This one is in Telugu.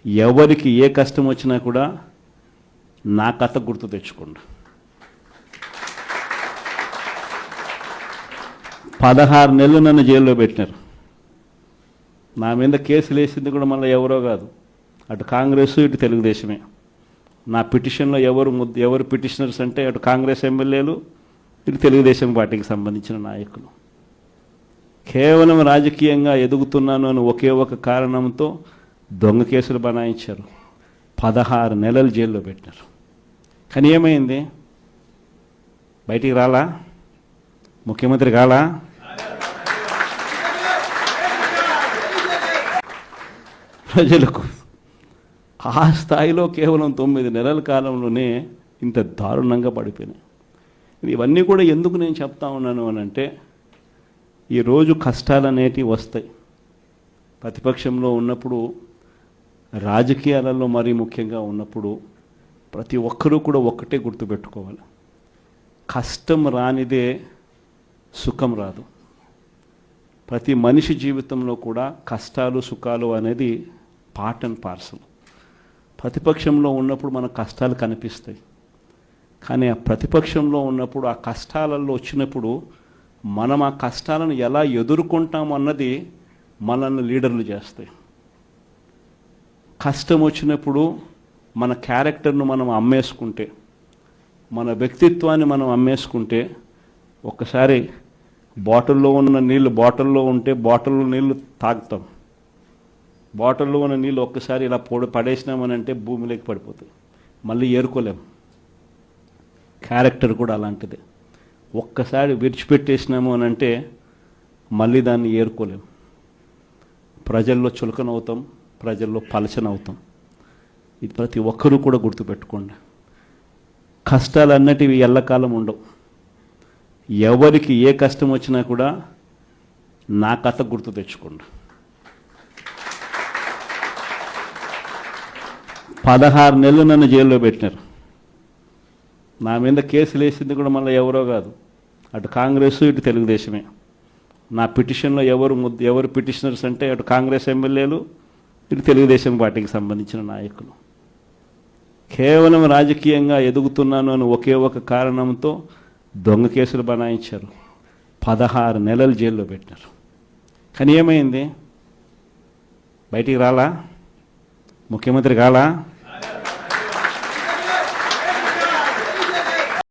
ఎవరికి ఏ కష్టం వచ్చినా కూడా నా కథ గుర్తు తెచ్చుకోండి. 16 నెలలు నన్ను జైల్లో పెట్టినారు. నా మీద కేసులు వేసింది కూడా మళ్ళీ ఎవరో కాదు, అటు కాంగ్రెస్ ఇటు తెలుగుదేశమే. నా పిటిషన్లో ఎవరు పిటిషనర్స్ అంటే అటు కాంగ్రెస్ ఎమ్మెల్యేలు ఇటు తెలుగుదేశం పార్టీకి సంబంధించిన నాయకులు. కేవలం రాజకీయంగా ఎదుగుతున్నాను అని ఒకే ఒక కారణంతో దొంగ కేసులు బనాయించారు. 16 నెలలు జైల్లో పెట్టినారు. కానీ ఏమైంది? బయటికి రాలా? ముఖ్యమంత్రి కాలా? ప్రజలకు ఆ స్థాయిలో కేవలం 9 నెలల కాలంలోనే ఇంత దారుణంగా పడిపోయినాయి. ఇవన్నీ కూడా ఎందుకు నేను చెప్తా ఉన్నాను అని అంటే, ఈరోజు కష్టాలు అనేటివి వస్తాయి. ప్రతిపక్షంలో ఉన్నప్పుడు, రాజకీయాలలో మరీ ముఖ్యంగా ఉన్నప్పుడు ప్రతి ఒక్కరూ కూడా ఒక్కటే గుర్తుపెట్టుకోవాలి, కష్టం రానిదే సుఖం రాదు. ప్రతి మనిషి జీవితంలో కూడా కష్టాలు సుఖాలు అనేది పార్ట్ అండ్ పార్సల్. ప్రతిపక్షంలో ఉన్నప్పుడు మన కష్టాలు కనిపిస్తాయి, కానీ ఆ ప్రతిపక్షంలో ఉన్నప్పుడు ఆ కష్టాలలో వచ్చినప్పుడు మనం ఆ కష్టాలను ఎలా ఎదుర్కొంటాం అన్నది మనల్ని లీడర్లు చేస్తాయి. కష్టం వచ్చినప్పుడు మన క్యారెక్టర్ను మనం అమ్మేసుకుంటే, మన వ్యక్తిత్వాన్ని మనం అమ్మేసుకుంటే, ఒక్కసారి బాటిల్లో ఉన్న నీళ్ళు బాటిల్లో ఉంటే బాటిల్లో నీళ్ళు తాగుతాం. బాటిల్లో ఉన్న నీళ్ళు ఒక్కసారి ఇలా పడేసినామని అంటే భూమిలోకి పడిపోతాయి, మళ్ళీ ఏరుకోలేం. క్యారెక్టర్ కూడా అలాంటిదే. ఒక్కసారి విడిచిపెట్టేసినాము అని అంటే మళ్ళీ దాన్ని ఏరుకోలేం. ప్రజల్లో చులకనవుతాం, ప్రజల్లో పలచనవుతాం. ఇది ప్రతి ఒక్కరూ కూడా గుర్తుపెట్టుకోండి. కష్టాలు అన్నటివి ఎల్లకాలం ఉండవు. ఎవరికి ఏ కష్టం వచ్చినా కూడా నా కథ గుర్తు తెచ్చుకోండి. 16 నెలలు నన్ను జైల్లో పెట్టినారు. నా మీద కేసులు వేసింది కూడా మళ్ళీ ఎవరో కాదు, అటు కాంగ్రెస్ ఇటు తెలుగుదేశమే. నా పిటిషన్లో ఎవరు పిటిషనర్స్ అంటే అటు కాంగ్రెస్ ఎమ్మెల్యేలు ఇటు తెలుగుదేశం పార్టీకి సంబంధించిన నాయకులు. కేవలం రాజకీయంగా ఎదుగుతున్నాను అని ఒకే ఒక కారణంతో దొంగ కేసులు బనాయించారు. 16 నెలలు జైల్లో పెట్టినారు. కానీ ఏమైంది? బయటికి రాలా? ముఖ్యమంత్రి కాలా?